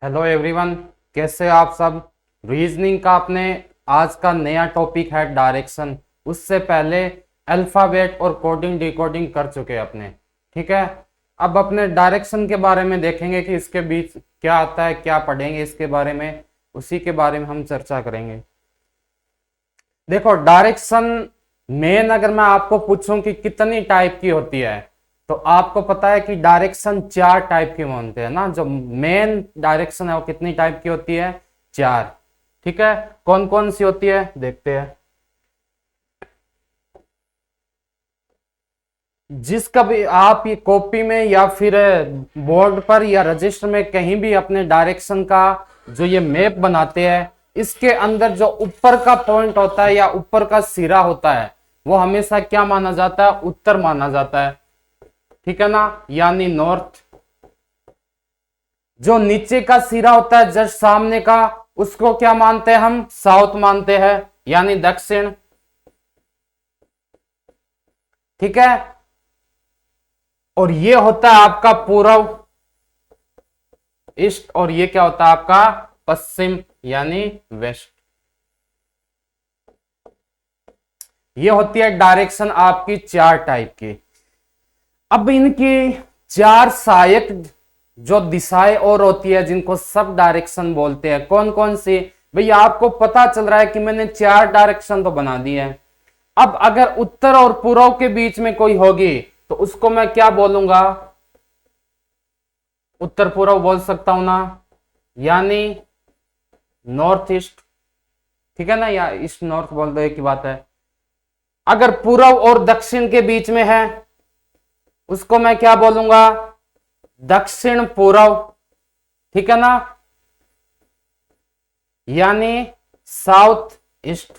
Hello everyone, कैसे आप सब। रीजनिंग का अपने आज का नया टॉपिक है डायरेक्शन। उससे पहले अल्फाबेट और कोडिंग डिकोडिंग कर चुके हैं अपने। ठीक है, अब अपने डायरेक्शन के बारे में देखेंगे कि इसके बीच क्या आता है, क्या पढ़ेंगे इसके बारे में, उसी के बारे में हम चर्चा करेंगे। देखो, डायरेक्शन मेन अगर मैं आपको पूछूं कि कितनी टाइप की होती है, तो आपको पता है कि डायरेक्शन 4 टाइप की मानते हैं ना। जो मेन डायरेक्शन है वो कितनी टाइप की होती है? 4। ठीक है, कौन कौन सी होती है देखते हैं। जिसका भी आप ये कॉपी में या फिर बोर्ड पर या रजिस्टर में कहीं भी अपने डायरेक्शन का जो ये मैप बनाते हैं, इसके अंदर जो ऊपर का पॉइंट होता है या ऊपर का सिरा होता है वो हमेशा क्या माना जाता है? उत्तर माना जाता है। ठीक है ना, यानी नॉर्थ। जो नीचे का सिरा होता है जस्ट सामने का, उसको क्या मानते हैं हम? साउथ मानते हैं, यानी दक्षिण। ठीक है, और ये होता है आपका पूर्व ईस्ट, और ये क्या होता है आपका? पश्चिम, यानी वेस्ट। ये होती है डायरेक्शन आपकी 4 टाइप की। अब इनकी 4 सहायक जो दिशाएं और होती है जिनको सब डायरेक्शन बोलते हैं, कौन कौन सी? भैया आपको पता चल रहा है कि मैंने 4 डायरेक्शन तो बना दिए हैं। अब अगर उत्तर और पूर्व के बीच में कोई होगी तो उसको मैं क्या बोलूंगा? उत्तर पूर्व बोल सकता हूं ना, यानी नॉर्थ ईस्ट। ठीक है ना, या ईस्ट नॉर्थ बोल दो, एक ही बात है। अगर पूर्व और दक्षिण के बीच में है उसको मैं क्या बोलूंगा? दक्षिण पूर्व। ठीक है ना, यानी साउथ ईस्ट।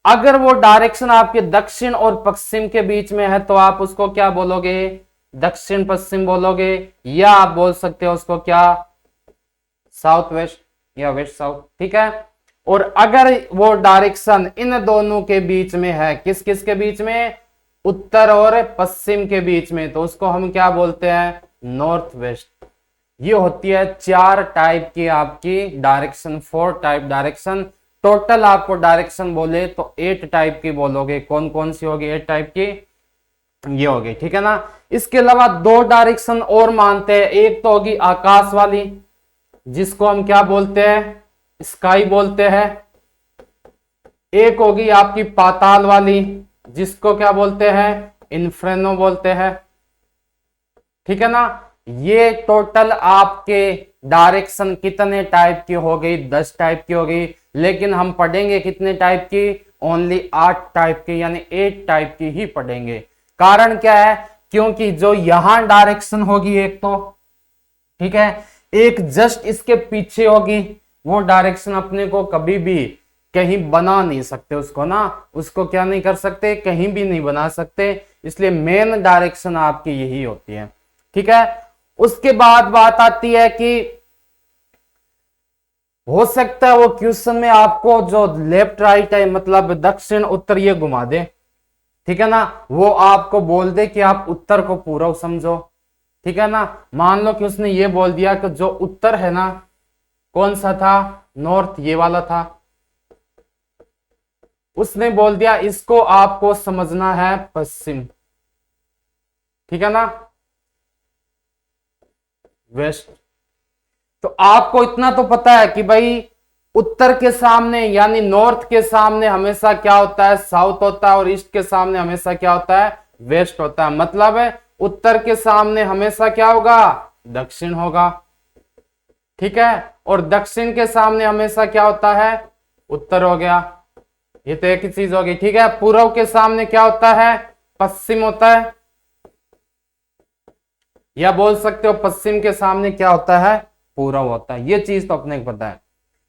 अगर वो डायरेक्शन आपके दक्षिण और पश्चिम के बीच में है तो आप उसको क्या बोलोगे? दक्षिण पश्चिम बोलोगे, या आप बोल सकते हो उसको क्या? साउथ वेस्ट या वेस्ट साउथ। ठीक है, और अगर वो डायरेक्शन इन दोनों के बीच में है, किस किस के बीच में? उत्तर और पश्चिम के बीच में, तो उसको हम क्या बोलते हैं? North west. ये होती है 4 टाइप की आपकी डायरेक्शन, 4 टाइप डायरेक्शन। टोटल आपको डायरेक्शन बोले तो 8 टाइप की बोलोगे। कौन कौन सी होगी 8 टाइप की? ये होगी। ठीक है ना, इसके अलावा 2 डायरेक्शन और मानते हैं। एक तो होगी आकाश वाली, जिसको हम क्या बोलते हैं? स्काई बोलते हैं। एक होगी आपकी पाताल वाली, जिसको क्या बोलते हैं? इन्फेर्नो बोलते हैं। ठीक है ना, ये टोटल आपके डायरेक्शन कितने टाइप की हो गई? 10 टाइप की हो गई। लेकिन हम पढ़ेंगे कितने टाइप की? ओनली 8 टाइप की, यानी 8 टाइप की ही पढ़ेंगे। कारण क्या है? क्योंकि जो यहां डायरेक्शन होगी एक तो, ठीक है, एक जस्ट इसके पीछे होगी, वो डायरेक्शन अपने को कभी भी कहीं बना नहीं सकते उसको ना। उसको क्या नहीं कर सकते? कहीं भी नहीं बना सकते। इसलिए मेन डायरेक्शन आपकी यही होती है। ठीक है, उसके बाद बात आती है कि हो सकता है वो क्वेश्चन में आपको जो लेफ्ट राइट है, मतलब दक्षिण उत्तर, ये घुमा दे। ठीक है ना, वो आपको बोल दे कि आप उत्तर को पूर्व समझो। ठीक है ना, मान लो कि उसने ये बोल दिया कि जो उत्तर है ना, कौन सा था? नॉर्थ, ये वाला था। उसने बोल दिया इसको आपको समझना है पश्चिम। ठीक है ना, वेस्ट। तो आपको इतना तो पता है कि भाई उत्तर के सामने यानी नॉर्थ के सामने हमेशा क्या होता है? साउथ होता है, और ईस्ट के सामने हमेशा क्या होता है? वेस्ट होता है। मतलब है उत्तर के सामने हमेशा क्या होगा? दक्षिण होगा। ठीक है, और दक्षिण के सामने हमेशा क्या होता है? उत्तर हो गया। ये तो एक ही चीज होगी। ठीक है, पूर्व के सामने क्या होता है? पश्चिम होता है, या बोल सकते हो पश्चिम के सामने क्या होता है? पूर्व होता है। ये चीज तो अपने को पता है।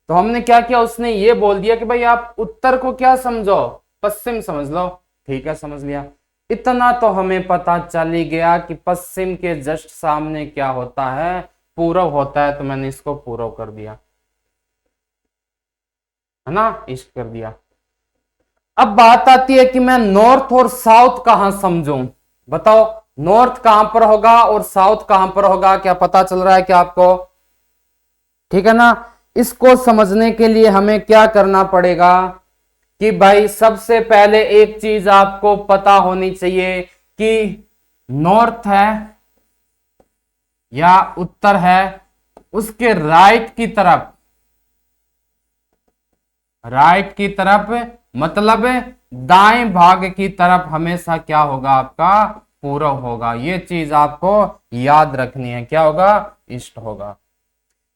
तो हमने क्या किया? उसने ये बोल दिया कि भाई आप उत्तर को क्या समझो? पश्चिम समझ लो। ठीक है, समझ लिया। इतना तो हमें पता चल ही गया कि पश्चिम के जस्ट सामने क्या होता है? पूर्व होता है। तो मैंने इसको पूर्व कर दिया, है ना, ईस्ट कर दिया। अब बात आती है कि मैं नॉर्थ और साउथ कहां समझूं? बताओ, नॉर्थ कहां पर होगा और साउथ कहां पर होगा? क्या पता चल रहा है क्या आपको? ठीक है ना। इसको समझने के लिए हमें क्या करना पड़ेगा कि भाई सबसे पहले एक चीज आपको पता होनी चाहिए कि नॉर्थ है या उत्तर है, उसके राइट की तरफ मतलब दाएं भाग की तरफ हमेशा क्या होगा आपका, पूर्व होगा। ये चीज आपको याद रखनी है, क्या होगा, ईस्ट होगा।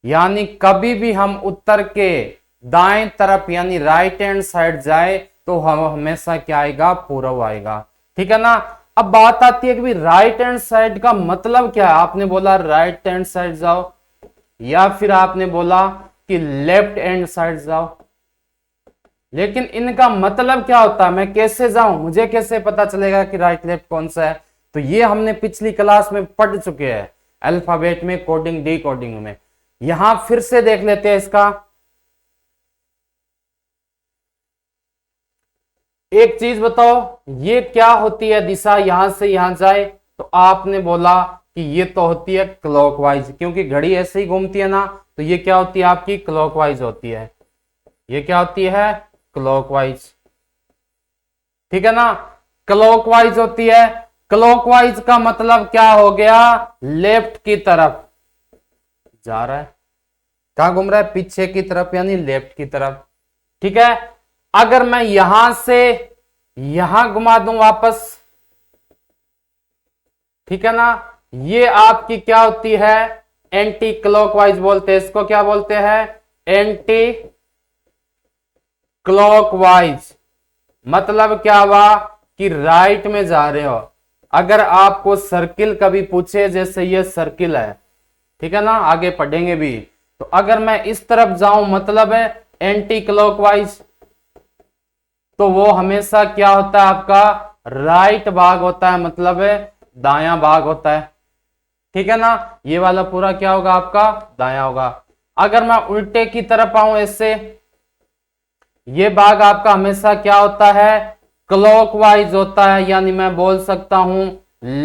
यानी कभी भी हम उत्तर के दाएं तरफ यानी राइट हैंड साइड जाए तो हम हमेशा क्या आएगा, पूर्व आएगा। ठीक है ना। अब बात आती है कि भी राइट हैंड साइड का मतलब क्या है। आपने बोला राइट हैंड साइड जाओ या फिर आपने बोला कि लेफ्ट हैंड साइड जाओ, लेकिन इनका मतलब क्या होता है, मैं कैसे जाऊं, मुझे कैसे पता चलेगा कि राइट लेफ्ट कौन सा है। तो ये हमने पिछली क्लास में पढ़ चुके हैं, अल्फाबेट में, कोडिंग डी कोडिंग में। यहां फिर से देख लेते हैं इसका। एक चीज बताओ, ये क्या होती है दिशा, यहां से यहां जाए तो आपने बोला कि ये तो होती है क्लॉकवाइज, क्योंकि घड़ी ऐसे ही घूमती है ना, तो ये क्या होती है आपकी, क्लॉकवाइज होती है। ये क्या होती है, क्लॉकवाइज। ठीक है ना, क्लॉकवाइज होती है। क्लॉकवाइज का मतलब क्या हो गया, लेफ्ट की तरफ जा रहा है। कहां घूम रहा है, पीछे की तरफ यानी लेफ्ट की तरफ। ठीक है। अगर मैं यहां से यहां घुमा दूं वापस, ठीक है ना, ये आपकी क्या होती है, एंटी क्लॉकवाइज बोलते हैं इसको। क्या बोलते हैं, एंटी क्लॉकवाइज। मतलब क्या हुआ कि राइट में जा रहे हो। अगर आपको सर्किल कभी पूछे, जैसे ये सर्किल है, ठीक है ना, आगे पढ़ेंगे भी, तो अगर मैं इस तरफ जाऊं मतलब है एंटी क्लॉकवाइज, तो वो हमेशा क्या होता है आपका, राइट भाग होता है, मतलब है दायां भाग होता है। ठीक है ना, ये वाला पूरा क्या होगा आपका, दायां होगा। अगर मैं उल्टे की तरफ आऊं ऐसे, ये भाग आपका हमेशा क्या होता है, क्लॉकवाइज होता है। यानी मैं बोल सकता हूं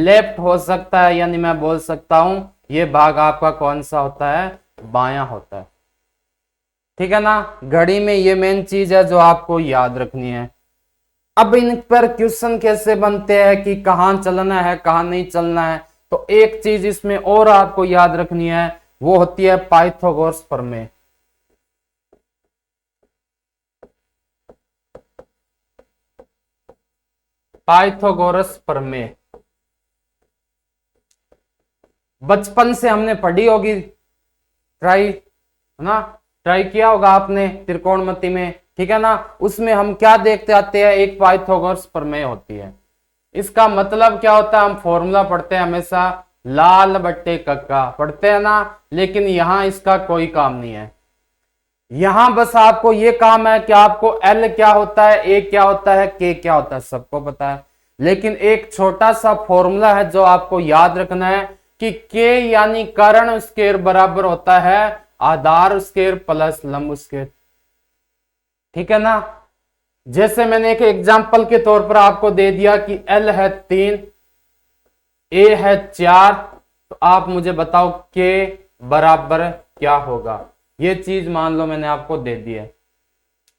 लेफ्ट हो सकता है, यानी मैं बोल सकता हूं ये भाग आपका कौन सा होता है, बायां होता है। ठीक है ना, घड़ी में ये मेन चीज है जो आपको याद रखनी है। अब इन पर क्वेश्चन कैसे बनते हैं कि कहां चलना है कहां नहीं चलना है, तो एक चीज इसमें और आपको याद रखनी है, वो होती है पाइथागोरस प्रमेय। पाइथागोरस प्रमेय बचपन से हमने पढ़ी होगी, ट्राई है ना, ट्राई किया होगा आपने त्रिकोणमिति में। ठीक है ना, उसमें हम क्या देखते आते हैं, एक पाइथागोरस प्रमेय होती है। इसका मतलब क्या होता है, हम फॉर्मूला पढ़ते हैं हमेशा, लाल बट्टे कक्का पढ़ते हैं ना, लेकिन यहां इसका कोई काम नहीं है। यहां बस आपको ये काम है कि आपको एल क्या होता है, ए क्या होता है, के क्या होता है, सबको पता है। लेकिन एक छोटा सा फॉर्मूला है जो आपको याद रखना है कि के यानी कर्ण स्क्वायर बराबर होता है आधार स्क्वायर प्लस लंब स्क्वायर। ठीक है ना, जैसे मैंने एक एग्जांपल के तौर पर आपको दे दिया कि एल है 3, ए है 4, तो आप मुझे बताओ के बराबर क्या होगा। ये चीज मान लो मैंने आपको दे दी है।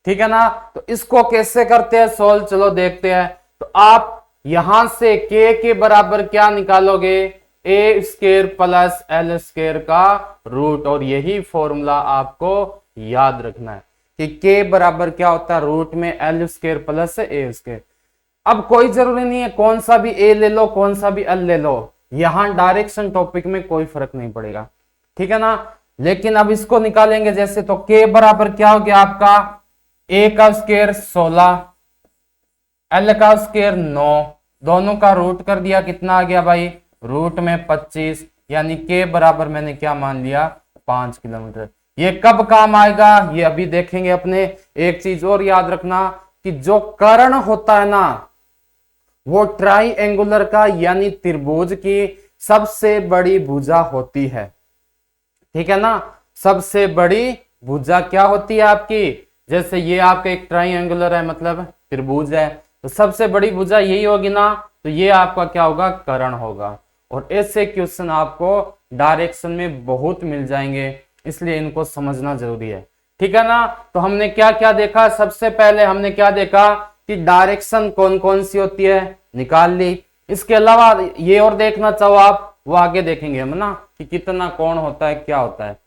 ठीक है ना, तो इसको कैसे करते हैं सोल्व, चलो देखते हैं। तो आप यहां से के बराबर क्या निकालोगे, ए स्क्वायर प्लस एल स्क्वायर का रूट, और यही फॉर्मूला आपको याद रखना है कि के बराबर क्या होता है, रूट में एल स्क्वायर प्लस ए स्क्वायर। अब कोई जरूरी नहीं है कौन सा भी ए ले लो कौन सा भी एल ले लो, यहां डायरेक्शन टॉपिक में कोई फर्क नहीं पड़ेगा। ठीक है ना, लेकिन अब इसको निकालेंगे जैसे, तो के बराबर क्या हो गया आपका, ए का स्क्वायर 16, एल का स्क्वायर 9, दोनों का रूट कर दिया, कितना आ गया भाई, रूट में 25, यानी के बराबर मैंने क्या मान लिया, 5 किलोमीटर। ये कब काम आएगा ये अभी देखेंगे अपने। एक चीज और याद रखना कि जो कर्ण होता है ना, वो ट्राइएंगुलर का यानी त्रिभुज की सबसे बड़ी भुजा होती है। ठीक है ना, सबसे बड़ी भुजा क्या होती है आपकी, जैसे ये आपका एक ट्राइएंगुलर है मतलब त्रिभुज है, तो सबसे बड़ी भुजा यही होगी ना, तो ये आपका क्या होगा, कर्ण होगा। और ऐसे क्वेश्चन आपको डायरेक्शन में बहुत मिल जाएंगे, इसलिए इनको समझना जरूरी है, ठीक है ना। तो हमने क्या क्या देखा, सबसे पहले हमने क्या देखा कि डायरेक्शन कौन कौन सी होती है, निकाल ली। इसके अलावा ये और देखना चाहो आप, वो आगे देखेंगे हम ना, कि कितना कोण होता है, क्या होता है,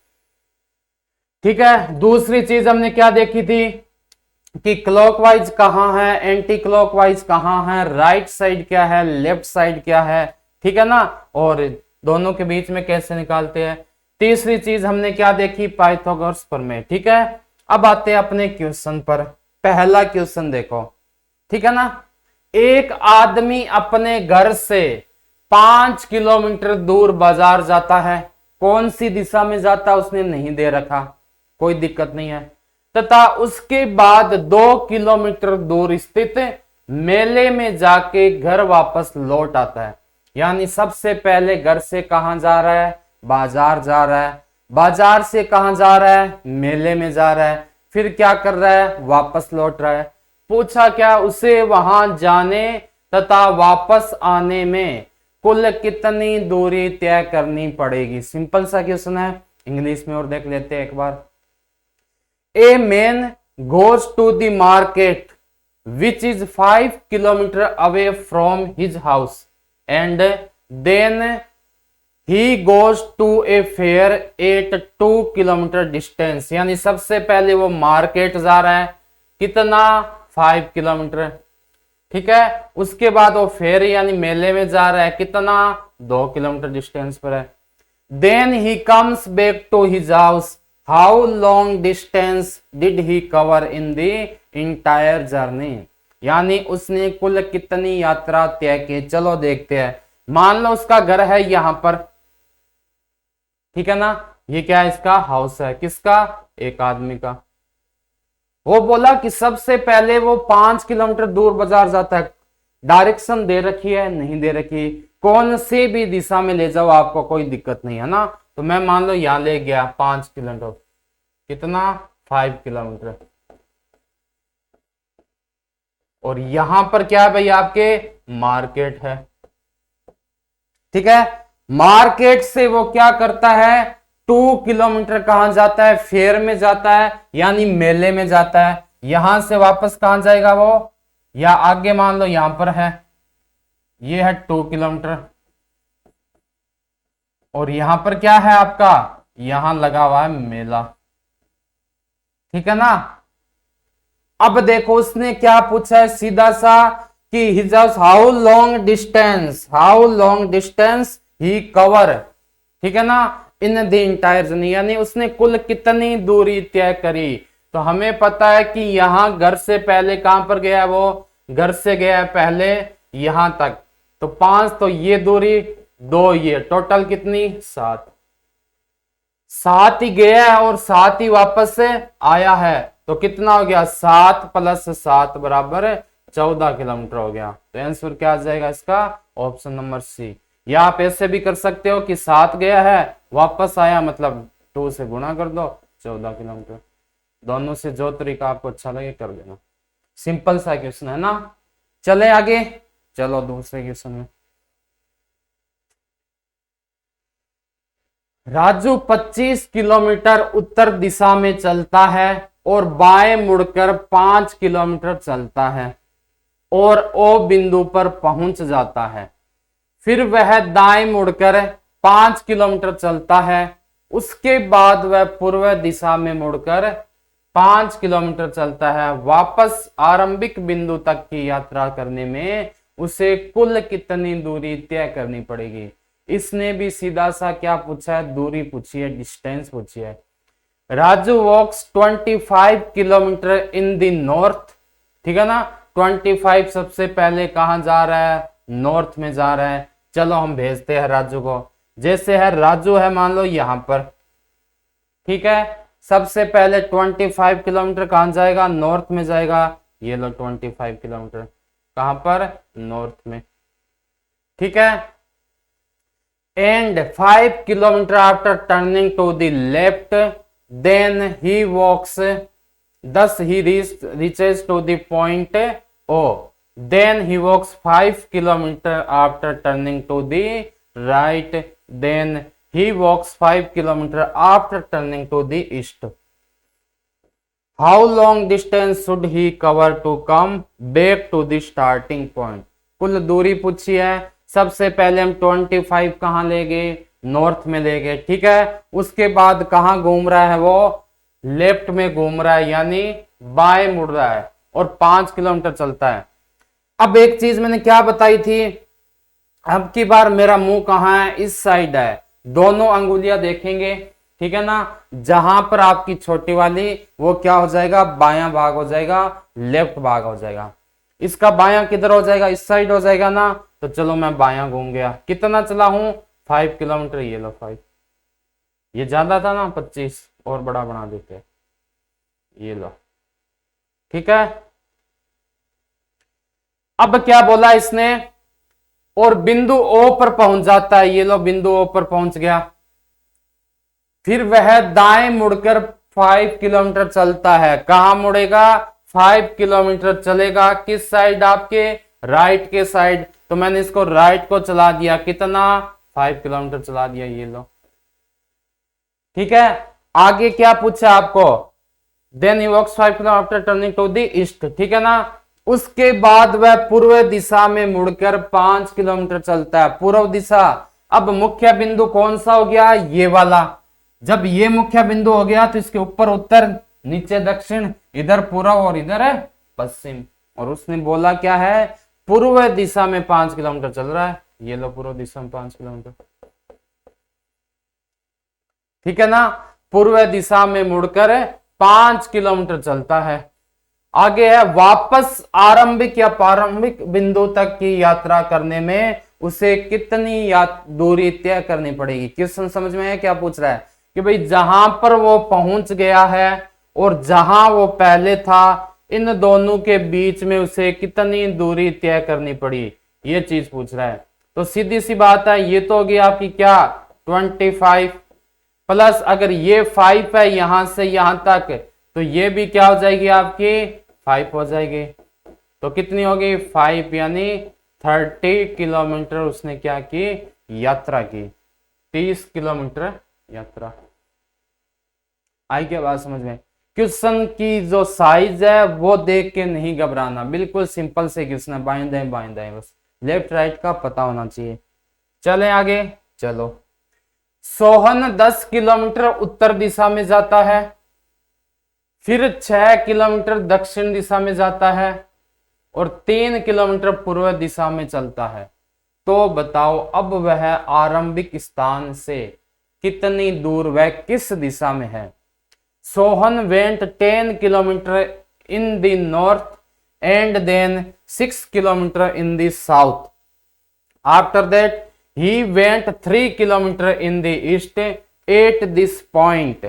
ठीक है। दूसरी चीज हमने क्या देखी थी कि क्लॉकवाइज कहां है, एंटी क्लॉकवाइज कहां है, राइट साइड क्या है, लेफ्ट साइड क्या है, ठीक है ना, और दोनों के बीच में कैसे निकालते हैं। तीसरी चीज हमने क्या देखी, पाइथागोरस प्रमेय, ठीक है। अब आते हैं अपने क्वेश्चन पर। पहला क्वेश्चन देखो, ठीक है ना। एक आदमी अपने घर से 5 किलोमीटर दूर बाजार जाता है, कौन सी दिशा में जाता उसने नहीं दे रखा, कोई दिक्कत नहीं है। तथा उसके बाद 2 किलोमीटर दूर स्थित मेले में जाके घर वापस लौट आता है। यानी सबसे पहले घर से कहां जा रहा है, बाजार जा रहा है, बाजार से कहां जा रहा है, मेले में जा रहा है, फिर क्या कर रहा है, वापस लौट रहा है। पूछा क्या, उसे वहां जाने तथा वापस आने में कुल कितनी दूरी तय करनी पड़ेगी। सिंपल सा क्वेश्चन है, इंग्लिश में और देख लेते हैं एक बार। A man goes to the market which is 5 kilometre away from his house and then he goes to a fair at 2 kilometre distance. यानी सबसे पहले वो मार्केट जा रहा है, कितना, 5 किलोमीटर, ठीक है। उसके बाद वो फेयर यानी मेले में जा रहा है, कितना, 2 किलोमीटर डिस्टेंस पर है। Then he comes back to his house, how long distance did he cover in the entire journey. यानी उसने कुल कितनी यात्रा तय की, चलो देखते हैं। मान लो उसका घर है यहां पर, ठीक है ना, ये क्या है, इसका हाउस है, किसका, एक आदमी का। वो बोला कि सबसे पहले वो 5 किलोमीटर दूर बाजार जाता है, डायरेक्शन दे रखी है, नहीं दे रखी, कौन से भी दिशा में ले जाओ आपको कोई दिक्कत नहीं है ना। तो मैं मान लो यहां ले गया 5 किलोमीटर, कितना, 5 किलोमीटर, और यहां पर क्या है भाई, आपके मार्केट है, ठीक है। मार्केट से वो क्या करता है, 2 किलोमीटर कहां जाता है, फेयर में जाता है, यानी मेले में जाता है। यहां से वापस कहां जाएगा वो, या आगे मान लो यहां पर है, ये है 2 किलोमीटर, और यहां पर क्या है आपका, यहां लगा हुआ है मेला, ठीक है ना। अब देखो उसने क्या पूछा है सीधा सा कि his how long distance he cover, ठीक है ना, इन द इंटायर जर्नी। यानी उसने कुल कितनी दूरी तय करी। तो हमें पता है कि यहां घर से पहले कहां पर गया, वो घर से गया है पहले यहां तक, तो 5, तो ये दूरी 2, ये टोटल कितनी, 7, 7 ही गया है और 7 ही वापस से आया है, तो कितना हो गया, 7 + 7 बराबर 14 किलोमीटर हो गया। तो आंसर क्या आ जाएगा इसका, ऑप्शन नंबर सी। या आप ऐसे भी कर सकते हो कि 7 गया है वापस आया, मतलब 2 से गुणा कर दो, 14 किलोमीटर। दोनों से जो तरीका आपको अच्छा लगे कर देना, सिंपल सा क्वेश्चन है ना। चले आगे, चलो दूसरे क्वेश्चन में। राजू 25 किलोमीटर उत्तर दिशा में चलता है और बाएं मुड़कर 5 किलोमीटर चलता है और ओ बिंदु पर पहुंच जाता है। फिर वह दाएं मुड़कर 5 किलोमीटर चलता है, उसके बाद वह पूर्व दिशा में मुड़कर 5 किलोमीटर चलता है। वापस आरंभिक बिंदु तक की यात्रा करने में उसे कुल कितनी दूरी तय करनी पड़ेगी। इसने भी सीधा सा क्या पूछा है, दूरी पूछी है, डिस्टेंस पूछी है। राजू वॉक्स 25 किलोमीटर इन द नॉर्थ, ठीक है ना। 25 सबसे पहले कहां जा रहा है, नॉर्थ में जा रहा है। चलो हम भेजते हैं राजू को। जैसे है राजू है मान लो यहां पर, ठीक है। सबसे पहले 25 किलोमीटर कहां जाएगा, नॉर्थ में जाएगा। ये लो 25 किलोमीटर कहां पर, नॉर्थ में, ठीक है। And 5 kilometre after turning to the left then he walks, thus he reaches to the point O. Then he walks 5 kilometer after turning to the right. Then he walks 5 kilometre after turning to the east. How long distance should he cover to come back to the starting point. कुल दूरी पूछी है। सबसे पहले हम 25 कहाँ ले गए, नॉर्थ में ले गए, ठीक है। उसके बाद कहाँ घूम रहा है, वो लेफ्ट में घूम रहा है, यानी बाएं मुड़ रहा है, और 5 किलोमीटर चलता है। अब एक चीज मैंने क्या बताई थी, अब की बार मेरा मुंह कहाँ है, इस साइड है। दोनों अंगुलियां देखेंगे, ठीक है ना। जहां पर आपकी छोटी वाली, वो क्या हो जाएगा, बायां भाग हो जाएगा, लेफ्ट भाग हो जाएगा। इसका बायां किधर हो जाएगा, इस साइड हो जाएगा ना। तो चलो मैं बायां घूम गया। कितना चला हूं, 5 किलोमीटर। ये लो 5, ये ज्यादा था ना 25, और बड़ा बना देते, ये लो, ठीक है। अब क्या बोला इसने, और बिंदु ओ पर पहुंच जाता है। ये लो बिंदु ओ पर पहुंच गया। फिर वह दाएं मुड़कर 5 किलोमीटर चलता है। कहां मुड़ेगा, 5 किलोमीटर चलेगा। किस साइड, आपके राइट के साइड। तो मैंने इसको राइट को चला दिया, कितना, 5 किलोमीटर चला दिया, ये लो, ठीक है। आगे क्या पूछा आपको, then he walks 5 kilometre after turning to the east, ठीक है ना। उसके बाद वह पूर्व दिशा में मुड़कर 5 किलोमीटर चलता है, पूर्व दिशा। अब मुख्य बिंदु कौन सा हो गया, ये वाला। जब ये मुख्य बिंदु हो गया तो इसके ऊपर उत्तर, नीचे दक्षिण, इधर पूर्व और इधर है पश्चिम। और उसने बोला क्या है, पूर्व दिशा में 5 किलोमीटर चल रहा है। ये लो पूर्व दिशा में 5 किलोमीटर, ठीक है ना। पूर्व दिशा में मुड़कर 5 किलोमीटर चलता है। आगे है, वापस आरंभिक या प्रारंभिक बिंदु तक की यात्रा करने में उसे कितनी दूरी तय करनी पड़ेगी। क्वेश्चन समझ में है क्या पूछ रहा है, कि भाई जहां पर वो पहुंच गया है और जहां वो पहले था, इन दोनों के बीच में उसे कितनी दूरी तय करनी पड़ी, ये चीज पूछ रहा है। तो सीधी सी बात है, ये तो होगी आपकी क्या, 25 प्लस, अगर ये 5 है यहां से यहां तक, तो ये भी क्या हो जाएगी आपकी, 5 हो जाएगी। तो कितनी होगी, 5, यानी 30 किलोमीटर उसने क्या की, यात्रा की। 30 किलोमीटर यात्रा। आई क्या बात समझ में। क्वेश्चन की जो साइज है वो देख के नहीं घबराना, बिल्कुल सिंपल से क्वेश्चन है, बाएं दाएं बस, लेफ्ट राइट का पता होना चाहिए। चले आगे, चलो। सोहन 10 किलोमीटर उत्तर दिशा में जाता है, फिर 6 किलोमीटर दक्षिण दिशा में जाता है, और 3 किलोमीटर पूर्व दिशा में चलता है। तो बताओ अब वह आरंभिक स्थान से कितनी दूर, वह किस दिशा में है। Sohan went 10 kilometre in the north and then 6 kilometre in the south. After that he went 3 kilometer in the east at this point.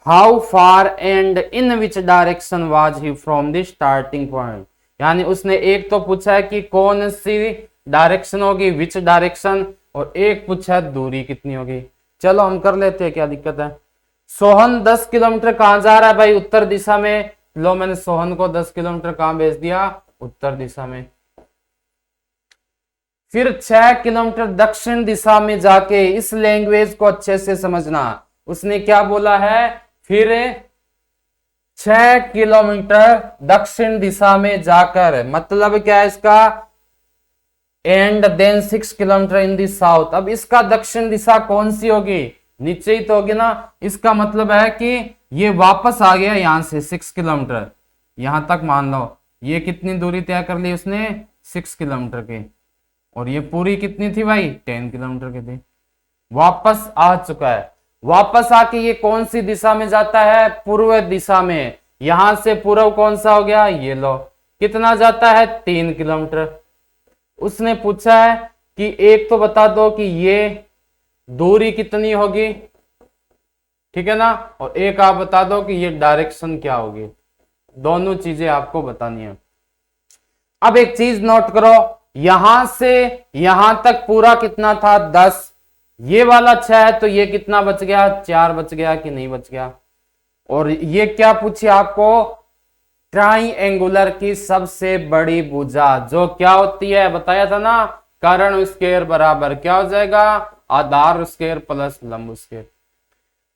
How far and in which direction was he from the starting point? यानी उसने एक तो पूछा है कि कौन सी direction होगी, which direction, और एक पूछा है दूरी कितनी होगी। चलो हम कर लेते हैं, क्या दिक्कत है। सोहन 10 किलोमीटर कहां जा रहा है भाई, उत्तर दिशा में। लो मैंने सोहन को 10 किलोमीटर कहां भेज दिया, उत्तर दिशा में। फिर 6 किलोमीटर दक्षिण दिशा में जाके, इस लैंग्वेज को अच्छे से समझना, उसने क्या बोला है, फिर 6 किलोमीटर दक्षिण दिशा में जाकर, मतलब क्या है इसका, and then 6 kilometre in the south. अब इसका दक्षिण दिशा कौन सी होगी, नीचे ही तो होगी ना। इसका मतलब है कि ये वापस आ गया यहां से 6 किलोमीटर, यहां तक मान लो ये कितनी दूरी तय कर ली उसने, 6 किलोमीटर की, और ये पूरी कितनी थी भाई, 10 किलोमीटर की थी। वापस आ चुका है। वापस आके ये कौन सी दिशा में जाता है, पूर्व दिशा में। यहां से पूर्व कौन सा हो गया, ये लो, कितना जाता है, 3 किलोमीटर। उसने पूछा है कि एक तो बता दो कि ये दूरी कितनी होगी, ठीक है ना, और एक आप बता दो कि ये डायरेक्शन क्या होगी। दोनों चीजें आपको बतानी है। अब एक चीज नोट करो, यहां से यहां तक पूरा कितना था, 10, ये वाला 6 है, तो ये कितना बच गया, 4 बच गया कि नहीं बच गया। और ये क्या पूछे आपको, ट्राइंगुलर की सबसे बड़ी भुजा जो क्या होती है, बताया था ना, कर्ण स्क्वायर बराबर क्या हो जाएगा, आधार स्क्वायर प्लस लंब स्क्वायर।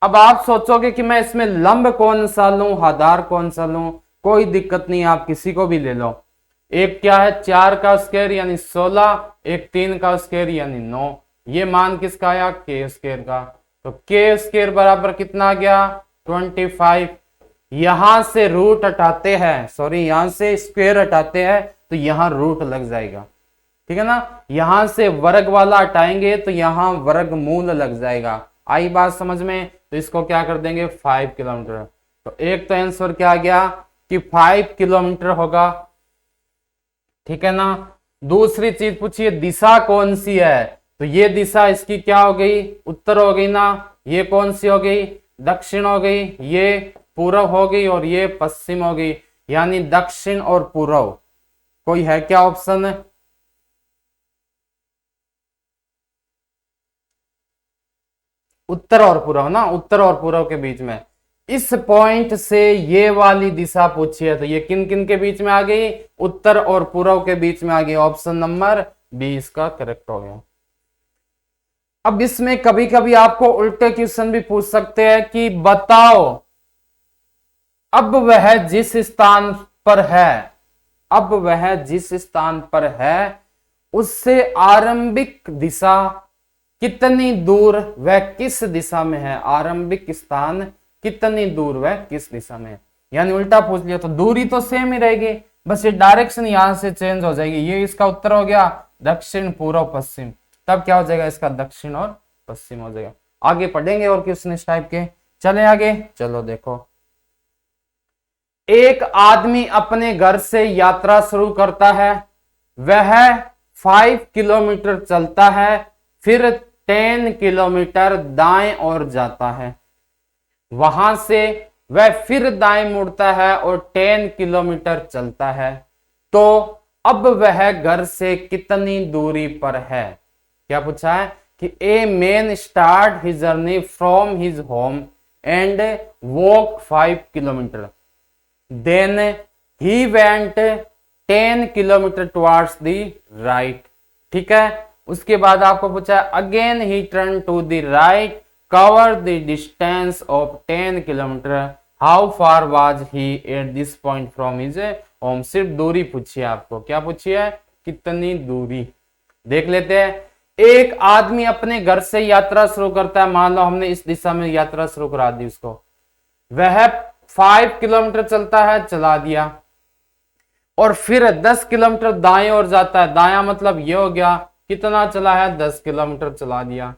अब आप सोचोगे कि मैं इसमें लंब कौन सा लूं, आधार कौन सा लूं, कोई दिक्कत नहीं, आप किसी को भी ले लो। एक क्या है 4 का स्क्वायर यानी 16, एक 3 का स्क्वायर यानी 9। ये मान किसका आया, के स्क्वायर का। तो के स्क्वायर बराबर कितना आ गया 25। यहां से रूट हटाते हैं, सॉरी यहां से स्क्वायर हटाते हैं तो यहां रूट लग जाएगा, ठीक है ना। यहां से वर्ग वाला हटाएंगे तो यहां वर्गमूल लग जाएगा। आई बात समझ में। तो इसको क्या कर देंगे 5 किलोमीटर। तो एक तो आंसर क्या आ गया कि 5 किलोमीटर होगा, ठीक है ना। दूसरी चीज पूछिए दिशा कौन सी है, तो ये दिशा इसकी क्या हो गई, उत्तर हो गई ना। ये कौन सी हो गई, दक्षिण हो गई। ये पूर्व हो गई और ये पश्चिम हो गई, यानी दक्षिण और पूर्व। कोई है क्या ऑप्शन, उत्तर और पूर्व ना, उत्तर और पूर्व के बीच में। इस पॉइंट से ये वाली दिशा पूछी है तो ये किन किन के बीच में आ गई, उत्तर और पूर्व के बीच में आ गई। ऑप्शन नंबर बी इसका करेक्ट हो गया। अब इसमें कभी कभी आपको उल्टे क्वेश्चन भी पूछ सकते हैं कि बताओ अब वह जिस स्थान पर है, अब वह जिस स्थान पर है उससे आरंभिक दिशा कितनी दूर वह किस दिशा में है, आरंभिक स्थान कितनी दूर वह किस दिशा में है। यानी उल्टा पूछ लिया तो दूरी तो सेम ही रहेगी, बस ये डायरेक्शन यहां से चेंज हो जाएगी। ये इसका उत्तर हो गया दक्षिण पूर्व पश्चिम, तब क्या हो जाएगा इसका दक्षिण और पश्चिम हो जाएगा। आगे पढ़ेंगे और क्वेश्चन इस टाइप के। चले आगे, चलो देखो। एक आदमी अपने घर से यात्रा शुरू करता है, वह 5 किलोमीटर चलता है, फिर 10 किलोमीटर दाएं ओर जाता है। वहां से वह फिर दाएं मुड़ता है और 10 किलोमीटर चलता है। तो अब वह घर से कितनी दूरी पर है। क्या पूछा है कि a man start his journey from his home and walk 5 kilometre, then he went 10 kilometre towards the right. ठीक है, उसके बाद आपको पूछा again he turn to the right, cover the distance of 10 kilometre, how far was he at this point from his home. सिर्फ दूरी पूछी है आपको, क्या पूछी है, कितनी दूरी। देख लेते हैं। एक आदमी अपने घर से यात्रा शुरू करता है, मान लो हमने इस दिशा में यात्रा शुरू करा दी उसको, वह 5 किलोमीटर चलता है, चला दिया, और फिर 10 किलोमीटर दाएं ओर जाता है। दाया मतलब ये हो गया, कितना चला है 10 किलोमीटर चला दिया।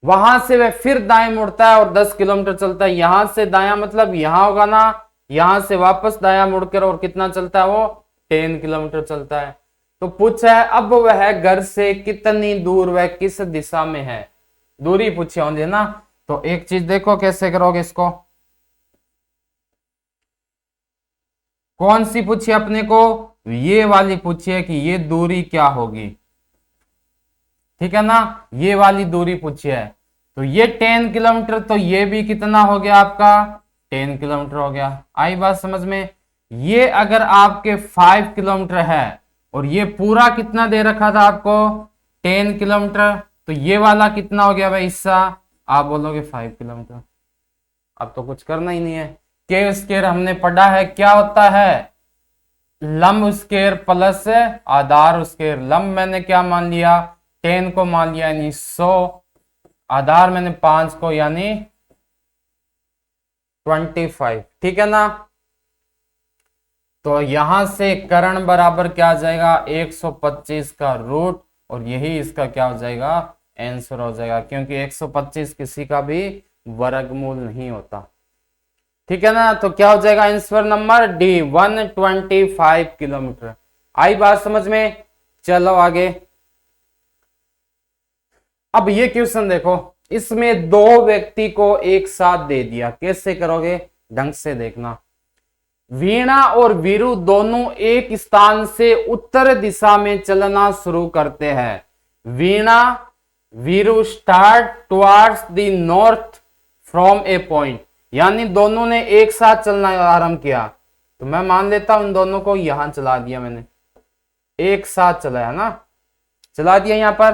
वहां से वह फिर दाएं मुड़ता है और 10 किलोमीटर चलता है। यहां से दाया मतलब यहां होगा ना, यहां से वापस दाया मुड़कर और कितना चलता है वो 10 किलोमीटर चलता है। तो पूछा है अब वह घर से कितनी दूर वह किस दिशा में है, दूरी पूछी होंगे ना। तो एक चीज देखो कैसे करोगे इसको, कौन सी पूछी अपने को, ये वाली पूछी है कि ये दूरी क्या होगी, ठीक है ना, ये वाली दूरी पूछी है। तो ये 10 किलोमीटर, तो ये भी कितना हो गया आपका 10 किलोमीटर हो गया। आई बात समझ में। ये अगर आपके 5 किलोमीटर है और ये पूरा कितना दे रखा था आपको 10 किलोमीटर, तो ये वाला कितना हो गया भाई हिस्सा, आप बोलोगे 5 किलोमीटर। अब तो कुछ करना ही नहीं है। के स्क्वायर हमने पढ़ा है क्या होता है, लंब स्क्वायर प्लस आधार स्क्वायर। लंब मैंने क्या मान लिया 10 को मान लिया यानी 100, आधार मैंने 5 को यानी 25, ठीक है ना। तो यहां से कर्ण बराबर क्या आ जाएगा 125 का रूट, और यही इसका क्या हो जाएगा आंसर हो जाएगा, क्योंकि 125 किसी का भी वर्गमूल नहीं होता, ठीक है ना। तो क्या हो जाएगा आंसर नंबर डी 125 किलोमीटर। आई बात समझ में। चलो आगे। अब ये क्वेश्चन देखो, इसमें दो व्यक्ति को एक साथ दे दिया, कैसे करोगे ढंग से देखना। वीणा और वीरू दोनों एक स्थान से उत्तर दिशा में चलना शुरू करते हैं। Veena Veeru start towards the north from a point, यानी दोनों ने एक साथ चलना आरंभ किया। तो मैं मान लेता हूं उन दोनों को यहां चला दिया मैंने, एक साथ चलाया ना, चला दिया यहां पर।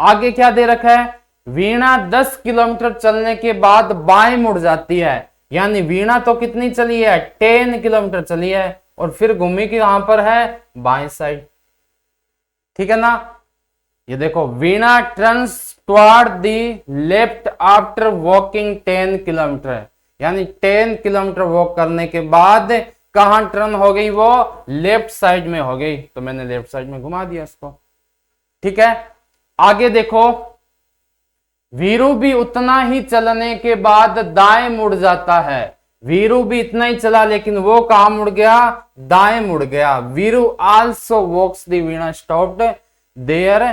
आगे क्या दे रखा है, वीणा 10 किलोमीटर चलने के बाद बाएं मुड़ जाती है, यानी वीणा तो कितनी चली है, 10 किलोमीटर चली है, और फिर घूमी की यहां पर है बाएं साइड। ठीक है ना, ये देखो, Veena turns toward the left after walking 10 kilometre, यानी 10 किलोमीटर वॉक करने के बाद कहां टर्न हो गई, वो लेफ्ट साइड में हो गई, तो मैंने लेफ्ट साइड में घुमा दिया इसको। ठीक है, आगे देखो, वीरू भी उतना ही चलने के बाद दाएं मुड़ जाता है, वीरू भी इतना ही चला लेकिन वो कहां मुड़ गया, दाएं मुड़ गया। Veeru also walks the Veena stopped there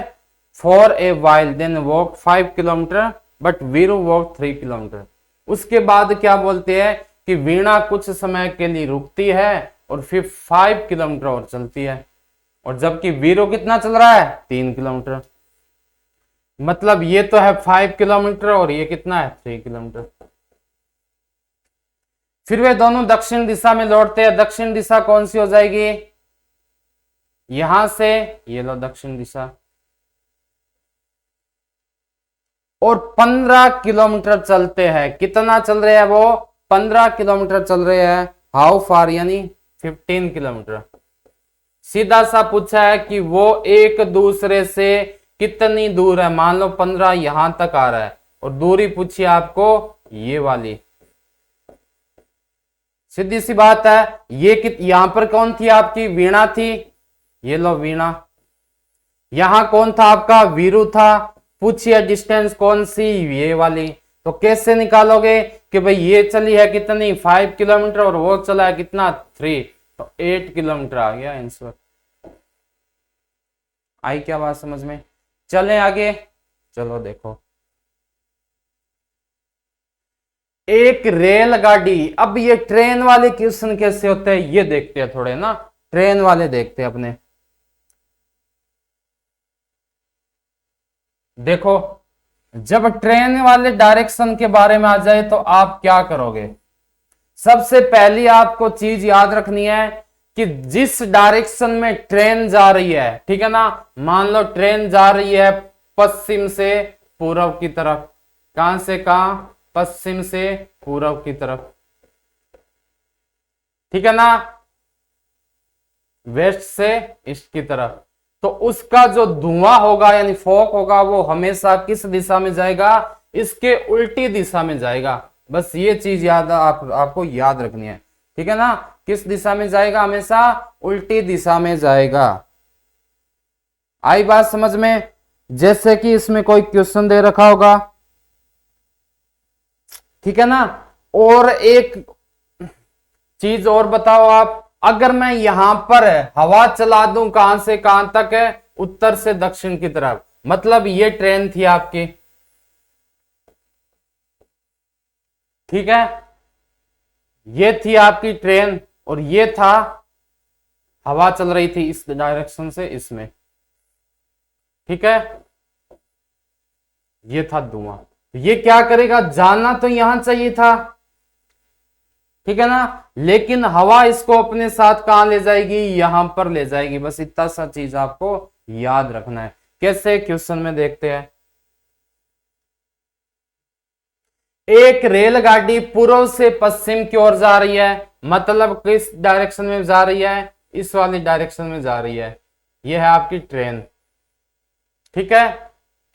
for a while then walk 5 kilometre but Veeru walk 3 kilometre. उसके बाद क्या बोलते हैं कि वीणा कुछ समय के लिए रुकती है और फिर 5 किलोमीटर और चलती है, और जबकि वीरू कितना चल रहा है, 3 किलोमीटर। मतलब ये तो है 5 किलोमीटर और ये कितना है, 3 किलोमीटर। फिर वे दोनों दक्षिण दिशा में लौटते हैं। दक्षिण दिशा कौन सी हो जाएगी, यहां से ये लो दक्षिण दिशा, और 15 किलोमीटर चलते हैं। कितना चल रहे हैं वो, 15 किलोमीटर चल रहे हैं। हाउ फार, यानी 15 किलोमीटर। सीधा सा पूछा है कि वो एक दूसरे से कितनी दूर है, मान लो 15 यहां तक आ रहा है, और दूरी पूछी आपको ये वाली। सीधी सी बात है, ये यहां पर कौन थी आपकी, वीणा थी, ये लो वीणा। यहां कौन था आपका, वीरू था। पूछिए डिस्टेंस कौन सी, ये वाली। तो कैसे निकालोगे कि भाई ये चली है कितनी, 5 किलोमीटर, और वो चला है कितना, 3, तो 8 किलोमीटर आ गया आंसर। आई क्या बात समझ में। चले आगे, चलो देखो, एक रेलगाड़ी। अब ये ट्रेन वाले क्वेश्चन कैसे होते हैं ये देखते हैं थोड़े ना, ट्रेन वाले देखते हैं अपने। देखो, जब ट्रेन वाले डायरेक्शन के बारे में आ जाए तो आप क्या करोगे, सबसे पहली आपको चीज याद रखनी है कि जिस डायरेक्शन में ट्रेन जा रही है, ठीक है ना, मान लो ट्रेन जा रही है पश्चिम से पूर्व की तरफ, कहां से कहां, पश्चिम से पूर्व की तरफ, ठीक है ना, वेस्ट से ईस्ट की तरफ। तो उसका जो धुआं होगा यानी फॉग होगा वो हमेशा किस दिशा में जाएगा, इसके उल्टी दिशा में जाएगा। बस ये चीज याद आपको याद रखनी है, ठीक है ना, किस दिशा में जाएगा, हमेशा उल्टी दिशा में जाएगा। आई बात समझ में। जैसे कि इसमें कोई क्वेश्चन दे रखा होगा, ठीक है ना। और एक चीज और बताओ आप, अगर मैं यहां पर हवा चला दूं कहां से कहां तक है, उत्तर से दक्षिण की तरफ, मतलब ये ट्रेन थी आपकी, ठीक है, ये थी आपकी ट्रेन, और ये था, हवा चल रही थी इस डायरेक्शन से इसमें, ठीक है, ये था धुआं। ये क्या करेगा, जाना तो यहां चाहिए था, ठीक है ना, लेकिन हवा इसको अपने साथ कहां ले जाएगी, यहां पर ले जाएगी। बस इतना सा चीज आपको याद रखना है। कैसे, क्वेश्चन में देखते हैं। एक रेलगाड़ी पूर्व से पश्चिम की ओर जा रही है, मतलब किस डायरेक्शन में जा रही है, इस वाली डायरेक्शन में जा रही है। यह है आपकी ट्रेन, ठीक है,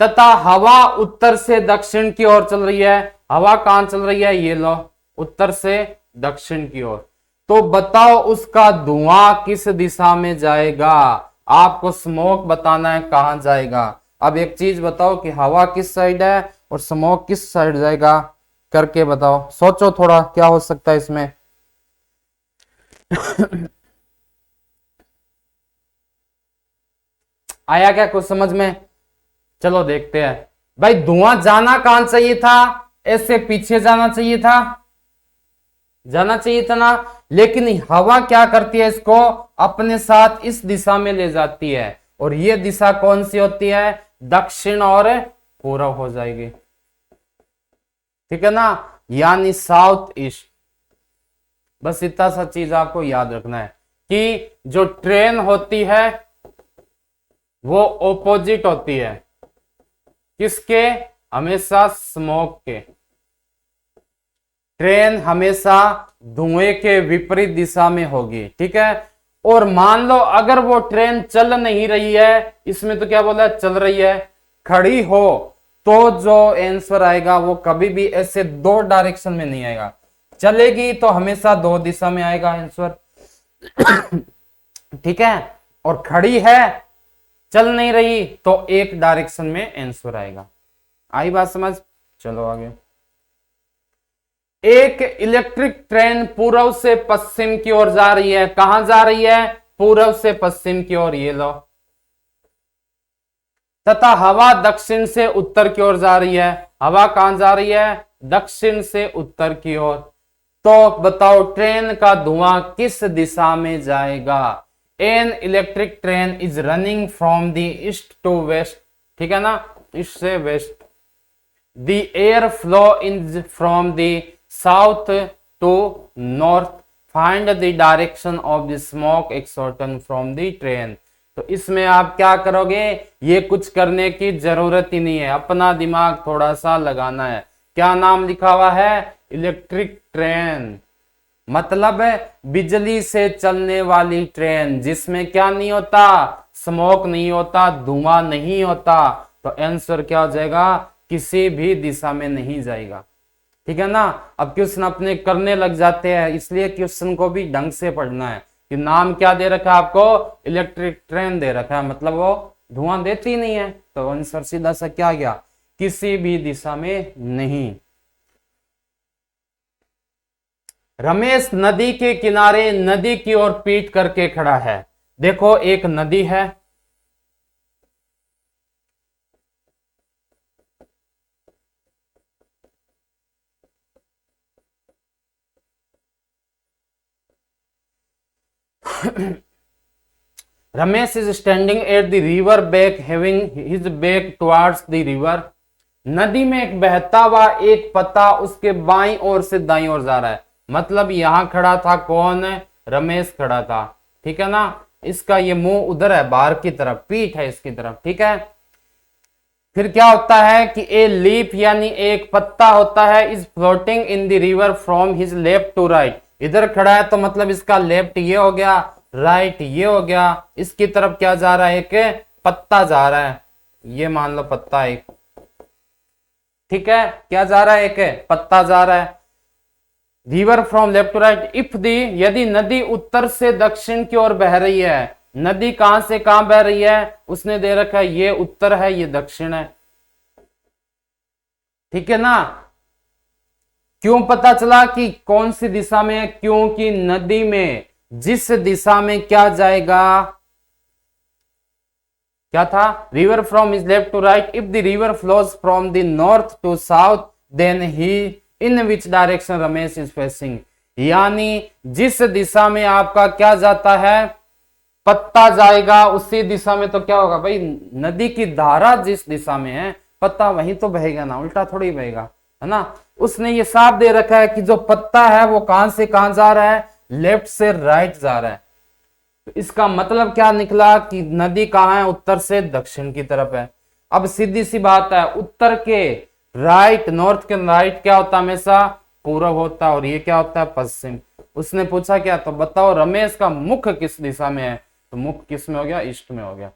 तथा हवा उत्तर से दक्षिण की ओर चल रही है। हवा कहां चल रही है, ये लो, उत्तर से दक्षिण की ओर। तो बताओ उसका धुआं किस दिशा में जाएगा, आपको स्मोक बताना है कहां जाएगा। अब एक चीज बताओ कि हवा किस साइड है और स्मोक किस साइड जाएगा, करके बताओ, सोचो थोड़ा क्या हो सकता है इसमें। आया क्या कुछ समझ में। चलो देखते हैं। भाई धुआं जाना कहां चाहिए था, ऐसे पीछे जाना चाहिए था, जाना चाहिए था ना, लेकिन हवा क्या करती है, इसको अपने साथ इस दिशा में ले जाती है, और ये दिशा कौन सी होती है, दक्षिण और पूर्व हो जाएगी, ठीक है ना, यानी साउथ ईस्ट। बस इतना सा चीज आपको याद रखना है कि जो ट्रेन होती है वो ऑपोजिट होती है, किसके? हमेशा स्मोक के। ट्रेन हमेशा धुएं के विपरीत दिशा में होगी, ठीक है। और मान लो अगर वो ट्रेन चल नहीं रही है, इसमें तो क्या बोला, चल रही है, खड़ी हो, तो जो आंसर आएगा वो कभी भी ऐसे दो डायरेक्शन में नहीं आएगा। चलेगी तो हमेशा दो दिशा में आएगा आंसर, ठीक है। और खड़ी है, चल नहीं रही, तो एक डायरेक्शन में आंसर आएगा। आई बात समझ? चलो आगे। एक इलेक्ट्रिक ट्रेन पूर्व से पश्चिम की ओर जा रही है। कहां जा रही है? पूर्व से पश्चिम की ओर, ये लो। तथा हवा दक्षिण से उत्तर की ओर जा रही है। हवा कहां जा रही है? दक्षिण से उत्तर की ओर। तो बताओ ट्रेन का धुआं किस दिशा में जाएगा? An electric train is running from the east to west, ठीक है ना, ईस्ट से west. The air flow in from the south to north, find the direction of the smoke exhorted from the train. तो इसमें आप क्या करोगे? ये कुछ करने की जरूरत ही नहीं है, अपना दिमाग थोड़ा सा लगाना है। क्या नाम लिखा हुआ है? इलेक्ट्रिक ट्रेन, मतलब है बिजली से चलने वाली ट्रेन, जिसमें क्या नहीं होता? स्मोक नहीं होता, धुआं नहीं होता। तो आंसर क्या हो जाएगा? किसी भी दिशा में नहीं जाएगा, ठीक है ना। अब क्वेश्चन अपने करने लग जाते हैं, इसलिए क्वेश्चन को भी ढंग से पढ़ना है। कि नाम क्या दे रखा है आपको? इलेक्ट्रिक ट्रेन दे रखा है, मतलब वो धुआं देती नहीं है। तो आंसर सीधा सा क्या गया? किसी भी दिशा में नहीं। रमेश नदी के किनारे नदी की ओर पीठ करके खड़ा है। देखो एक नदी है, Ramesh is standing at the river bank having his back towards the river. नदी में एक बहता हुआ एक पत्ता उसके बाईं ओर से दाईं ओर जा रहा है। मतलब यहां खड़ा था कौन? रमेश खड़ा था, ठीक है ना। इसका ये मुंह उधर है, बाहर की तरफ, पीठ है इसकी तरफ, ठीक है। फिर क्या होता है कि ए लीफ यानी एक पत्ता होता है, is floating in the river from his left to right. इधर खड़ा है तो मतलब इसका लेफ्ट ये हो गया, राइट ये हो गया। इसकी तरफ क्या जा रहा है? एक पत्ता जा रहा है, ये मान लो पत्ता एक, ठीक है। क्या जा रहा है? एक पत्ता जा रहा है। River from left to right if the, यदि नदी उत्तर से दक्षिण की ओर बह रही है। नदी कहां से कहां बह रही है? उसने दे रखा है ये उत्तर है, ये दक्षिण है, ठीक है ना। क्यों पता चला कि कौन सी दिशा में है? क्योंकि नदी में जिस दिशा में क्या जाएगा, क्या था? River from is left to right if the river flows from the north to south then he in which direction Ramesh is facing. यानी जिस दिशा में आपका क्या जाता है? पत्ता जाएगा, उसी दिशा में तो क्या होगा भाई? नदी की धारा जिस दिशा में है, पत्ता वहीं तो बहेगा ना, उल्टा थोड़ी बहेगा, है ना। उसने ये साफ दे रखा है कि जो पत्ता है वो कहां से कहां जा रहा है? लेफ्ट से राइट जा रहा है। तो इसका मतलब क्या निकला कि नदी कहां है? उत्तर से दक्षिण की तरफ है। अब सीधी सी बात है, उत्तर के राइट, नॉर्थ के राइट क्या होता है? हमेशा पूर्व होता है, और ये क्या होता है? पश्चिम। उसने पूछा क्या? तो बताओ रमेश का मुख किस दिशा में है? तो मुख किस में हो गया? ईस्ट में हो गया।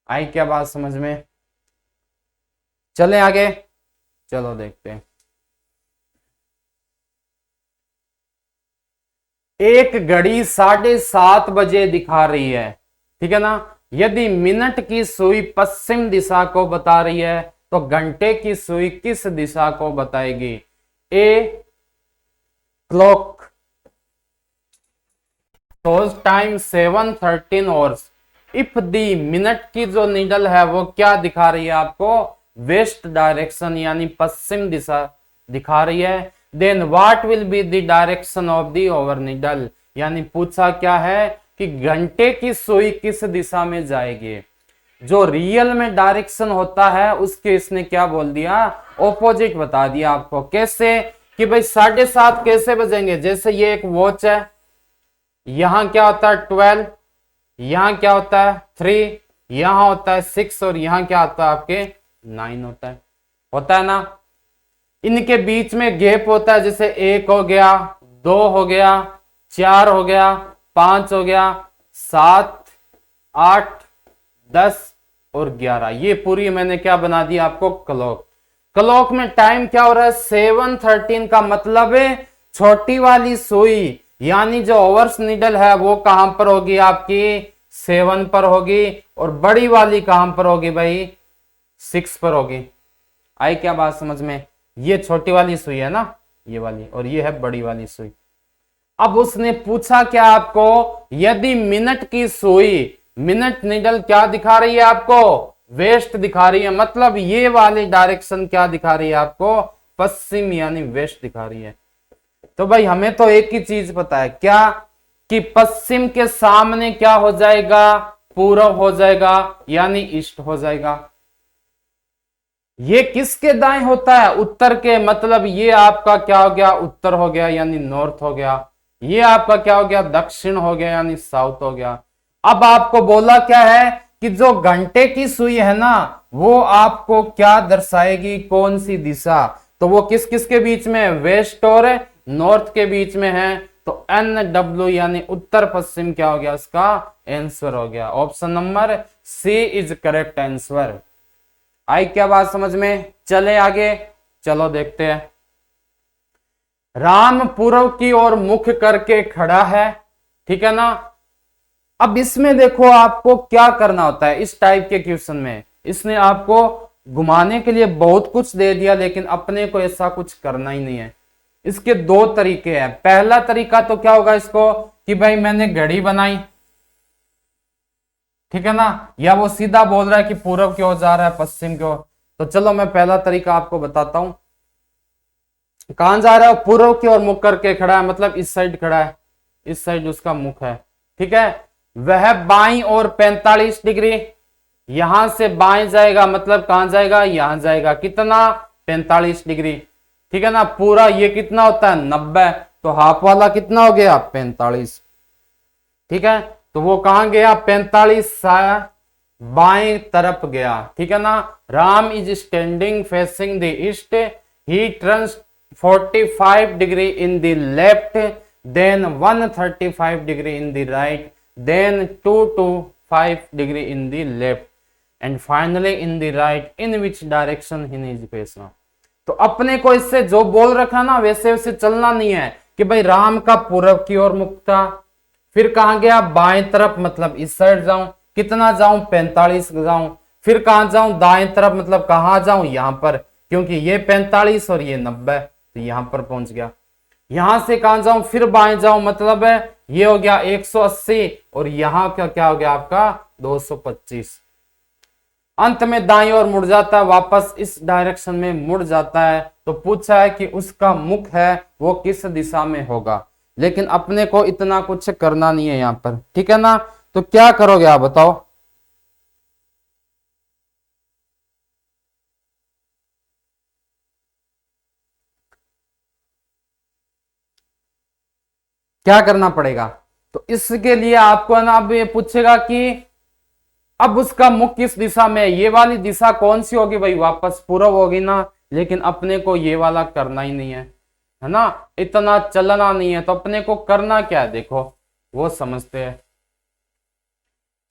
आई क्या बात समझ में? चलें आगे, चलो देखते हैं। एक घड़ी 7:30 बजे दिखा रही है, ठीक है ना। यदि मिनट की सुई पश्चिम दिशा को बता रही है तो घंटे की सुई किस दिशा को बताएगी? A clock shows time 7:13 hours if the minute की जो नीडल है वो क्या दिखा रही है आपको? वेस्ट डायरेक्शन यानी पश्चिम दिशा दिखा रही है। Then what will be the direction of the over needle, यानी पूछा क्या है कि घंटे की सुई किस दिशा में जाएगी। जो रियल में डायरेक्शन होता है उसके इसने क्या बोल दिया? ऑपोजिट बता दिया आपको। कैसे? कि भाई 7:30 कैसे बजेंगे? जैसे ये एक वॉच है, यहां क्या होता है 12, यहां क्या होता है 3, यहां होता है 6 और यहां क्या आता है आपके 9 होता है ना। इनके बीच में गैप होता है, जैसे 1 हो गया, 2 हो गया, 4 हो गया, 5 हो गया, 7, 8, 10 और 11। ये पूरी मैंने क्या बना दी आपको क्लॉक। क्लॉक में टाइम क्या हो रहा है 7:13 का मतलब है छोटी वाली सुई यानी जो ओवर्स नीडल है वो कहां पर होगी आपकी 7 पर होगी और बड़ी वाली कहां पर होगी भाई 6 पर होगी। आई क्या बात समझ में। ये छोटी वाली सुई है ना ये वाली और ये है बड़ी वाली सुई। अब उसने पूछा क्या आपको यदि मिनट की सुई मिनट नीडल क्या दिखा रही है आपको वेस्ट दिखा रही है, मतलब ये वाली डायरेक्शन क्या दिखा रही है आपको पश्चिम यानी वेस्ट दिखा रही है। तो भाई हमें तो एक ही चीज पता है क्या कि पश्चिम के सामने क्या हो जाएगा पूर्व हो जाएगा यानी ईस्ट हो जाएगा। ये किसके दाएं होता है उत्तर के, मतलब ये आपका क्या हो गया उत्तर हो गया यानी नॉर्थ हो गया। ये आपका क्या हो गया दक्षिण हो गया यानी साउथ हो गया। अब आपको बोला क्या है कि जो घंटे की सुई है ना वो आपको क्या दर्शाएगी कौन सी दिशा, तो वो किस किस के बीच में वेस्ट और नॉर्थ के बीच में है। तो NW यानी उत्तर पश्चिम क्या हो गया उसका आंसर हो गया। Option number C is correct answer. आई क्या बात समझ में। चले आगे चलो देखते हैं। राम पूर्व की ओर मुख करके खड़ा है, ठीक है ना। अब इसमें देखो आपको क्या करना होता है इस टाइप के क्वेश्चन में, इसने आपको घुमाने के लिए बहुत कुछ दे दिया लेकिन अपने को ऐसा कुछ करना ही नहीं है। इसके दो तरीके हैं। पहला तरीका तो क्या होगा इसको कि भाई मैंने घड़ी बनाई, ठीक है ना, या वो सीधा बोल रहा है कि पूर्व की ओर जा रहा है पश्चिम की ओर। तो चलो मैं पहला तरीका आपको बताता हूं। कहां जा रहा है पूर्व की ओर मुख करके खड़ा है, मतलब इस साइड खड़ा है, इस साइड उसका मुख है, ठीक है। वह बाईं ओर 45 डिग्री, यहां से बाएं जाएगा मतलब कहां जाएगा यहां जाएगा, कितना 45 डिग्री, ठीक है ना। पूरा ये कितना होता है 90, तो हाफ वाला कितना हो गया 45, ठीक है। तो वो कहां गया 45 बाएं तरफ गया, ठीक है ना। Ram is standing facing the east, he turns 45 degree in the left, then 135 degree in the right, then 225 degree in the left and finally in the right, in which direction he is facing। तो अपने को इससे जो बोल रखा ना वैसे वैसे चलना नहीं है कि भाई राम का पूर्व की ओर मुख था, फिर कहां गया बाएं तरफ मतलब इस साइड जाऊं, कितना जाऊं 45 जाऊं, फिर कहां जाऊं दाएं तरफ मतलब कहां जाऊं यहां पर, क्योंकि ये 45 और ये 90 तो यहां पर पहुंच गया। यहां से कहां जाऊं फिर बाएं जाऊं मतलब है ये हो गया 180 और यहां का क्या हो गया आपका 225। अंत में दाईं ओर मुड़ जाता है, वापस इस डायरेक्शन में मुड़ जाता है। तो पूछा है कि उसका मुख है वो किस दिशा में होगा, लेकिन अपने को इतना कुछ करना नहीं है यहां पर, ठीक है ना। तो क्या करोगे आप बताओ। क्या करना पड़ेगा, तो इसके लिए आपको ना अब ये पूछेगा कि अब उसका मुख किस दिशा में है, ये वाली दिशा कौन सी होगी भाई वापस पूर्व होगी ना, लेकिन अपने को ये वाला करना ही नहीं है ना, इतना चलना नहीं है। तो अपने को करना क्या है देखो वो समझते हैं।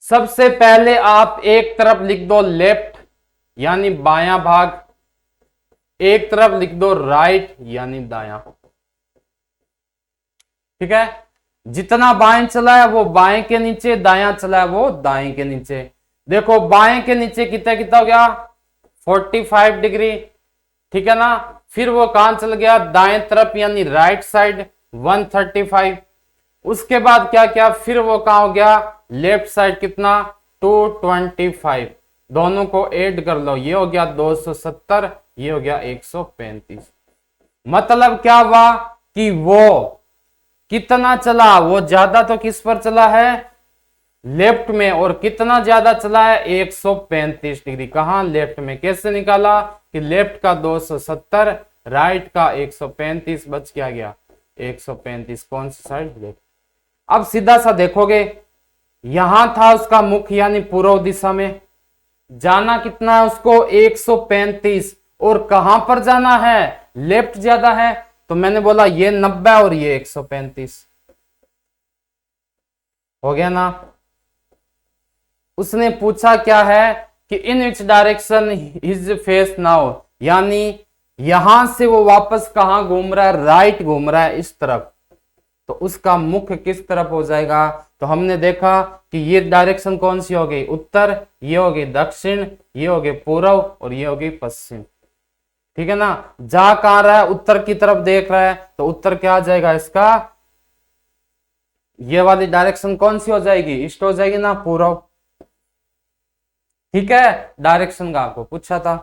सबसे पहले आप एक तरफ लिख दो लेफ्ट यानी बायां भाग, एक तरफ लिख दो राइट यानी दायां, ठीक है। जितना बाएं चला है वो बाएं के नीचे, दायां चला है वो दाएं के नीचे। देखो बाएं के नीचे कितना कितना हो गया 45 डिग्री, ठीक है ना। फिर वो कहां चल गया दाएं तरफ यानी राइट साइड 135। उसके बाद क्या क्या फिर वो कहां हो गया लेफ्ट साइड कितना 225। दोनों को ऐड कर लो, ये हो गया 270, ये हो गया 135। मतलब क्या हुआ कि वो कितना चला, वो ज्यादा तो किस पर चला है लेफ्ट में, और कितना ज्यादा चला है 135 डिग्री। कहां लेफ्ट में, कैसे निकाला कि लेफ्ट का 270 राइट का 135 बच गया 135, कौन सी साइड लेफ्ट। अब सीधा सा देखोगे यहां था उसका मुख यानी पूर्व दिशा में, जाना कितना है उसको 135, और कहां पर जाना है, लेफ्ट ज्यादा है, तो मैंने बोला ये 90 और ये 135 हो गया ना। उसने पूछा क्या है कि in which direction his face now, यानी यहां से वो वापस कहां घूम रहा है, राइट घूम रहा है, इस तरफ, तो उसका मुख किस तरफ हो जाएगा। तो हमने देखा कि ये डायरेक्शन कौन सी हो गई, उत्तर, ये हो गई दक्षिण, ये हो गई पूर्व, और ये हो गई पश्चिम। ठीक है ना, जा कहां रहा है, उत्तर की तरफ देख रहा है, तो उत्तर क्या आ जाएगा इसका, ये वाली डायरेक्शन कौन सी हो जाएगी, ईस्ट हो जाएगी ना, पूर्व। ठीक है, डायरेक्शन का आपको पूछा था।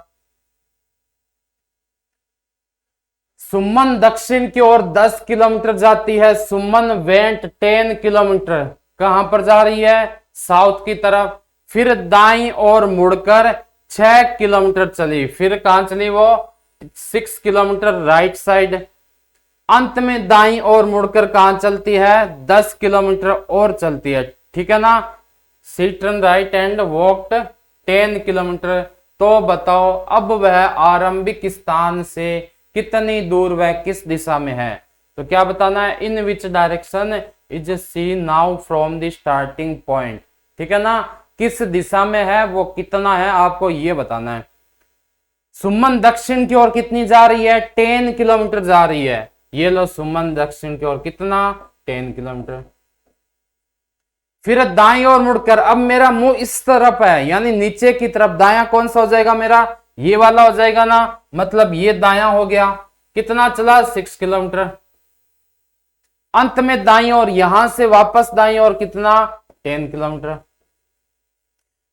सुमन दक्षिण की ओर 10 किलोमीटर जाती है, सुमन वेंट 10 किलोमीटर, कहां पर जा रही है, साउथ की तरफ, फिर दाईं ओर मुड़कर 6 किलोमीटर चली, फिर कहां चली वो, 6 किलोमीटर राइट साइड, अंत में दाईं ओर मुड़कर कहां चलती है, 10 किलोमीटर और चलती है। ठीक है ना, C turn right and walked 10 kilometre. तो बताओ अब वह आरंभिक स्थान से कितनी दूर वह किस दिशा में है, तो क्या बताना है, in which direction is C now from the starting point. ठीक है ना, किस दिशा में है वो कितना है आपको ये बताना है। सुमन दक्षिण की ओर कितनी जा रही है, 10 किलोमीटर जा रही है, ये लो सुमन दक्षिण की ओर कितना, 10 किलोमीटर। फिर दाईं ओर मुड़कर, अब मेरा मुंह इस तरफ है यानी नीचे की तरफ, दायां कौन सा हो जाएगा मेरा, ये वाला हो जाएगा ना, मतलब ये दायां हो गया, कितना चला, 6 किलोमीटर। अंत में दाईं ओर, यहां से वापस दाईं ओर कितना, 10 किलोमीटर।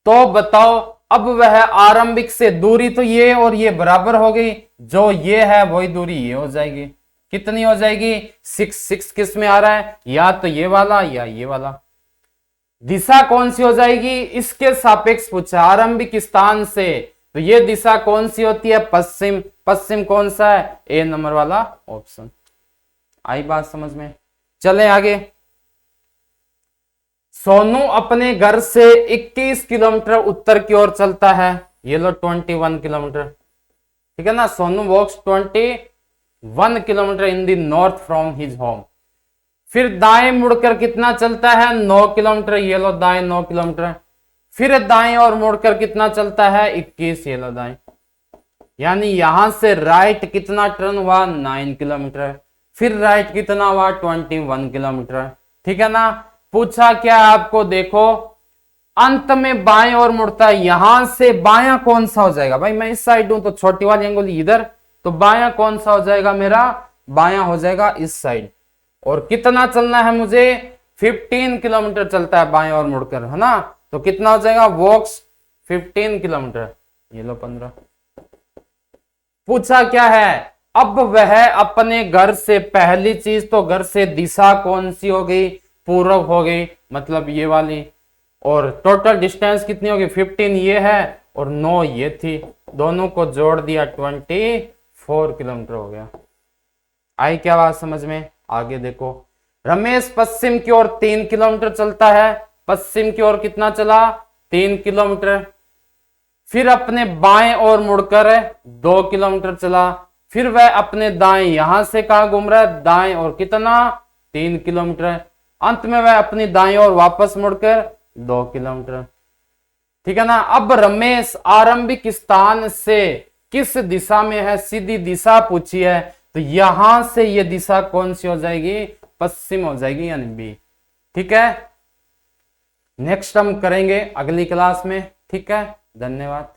तो बताओ अब वह आरंभिक से दूरी, तो ये और ये बराबर हो गई, जो ये है वही दूरी ये हो जाएगी, कितनी हो जाएगी, 6 किस में आ रहा है, या तो ये वाला या ये वाला। दिशा कौन सी हो जाएगी, इसके सापेक्ष पूछा, आरंभिक स्थान से, तो ये दिशा कौन सी होती है, पश्चिम, पश्चिम कौन सा है, ए नंबर वाला ऑप्शन। आई बात समझ में, चले आगे। सोनू अपने घर से 21 किलोमीटर उत्तर की ओर चलता है, ये लो 21 किलोमीटर। ठीक है ना, सोनू वॉक्स 21 kilometre in the north from his home. फिर दाएं मुड़कर कितना चलता है, 9 किलोमीटर, ये लो दाएं 9 किलोमीटर। फिर दाएं और मुड़कर कितना चलता है, 21, ये लो दाएं, यानी यहां से राइट कितना टर्न हुआ, 9 किलोमीटर। फिर राइट कितना हुआ, 21 किलोमीटर। ठीक है ना, पूछा क्या आपको, देखो अंत में बाएं और मुड़ता है, यहां से बायां कौन सा हो जाएगा, भाई मैं इस साइड हूं तो छोटी वाली अंगुली इधर, तो बायां कौन सा हो जाएगा मेरा, बायां हो जाएगा इस साइड। और कितना चलना है मुझे, 15 किलोमीटर चलता है बाएं और मुड़कर, है ना, तो कितना हो जाएगा, वॉक्स 15 किलोमीटर, ये लो 15। पूछा क्या है, अब वह अपने घर से, पहली चीज तो घर से दिशा कौन सी हो गई, पूर्व हो गई, मतलब ये वाली, और टोटल डिस्टेंस कितनी होगी, 15 ये है और 9 ये थी, दोनों को जोड़ दिया 24 किलोमीटर हो गया। आई क्या बात समझ में, आगे देखो। रमेश पश्चिम की ओर 3 किलोमीटर चलता है, पश्चिम की ओर कितना चला, 3 किलोमीटर। फिर अपने बाएं ओर मुड़कर 2 किलोमीटर चला, फिर वह अपने दाएं, यहां से कहा घूम रहा है, दाएं और कितना, 3 किलोमीटर। अंत में वह अपनी दाएं ओर वापस मुड़कर 2 किलोमीटर। ठीक है ना, अब रमेश आरंभिक स्थान से किस दिशा में है, सीधी दिशा पूछी है, तो यहां से ये दिशा कौन सी हो जाएगी, पश्चिम हो जाएगी, यानी बी। ठीक है, नेक्स्ट हम करेंगे अगली क्लास में। ठीक है, धन्यवाद।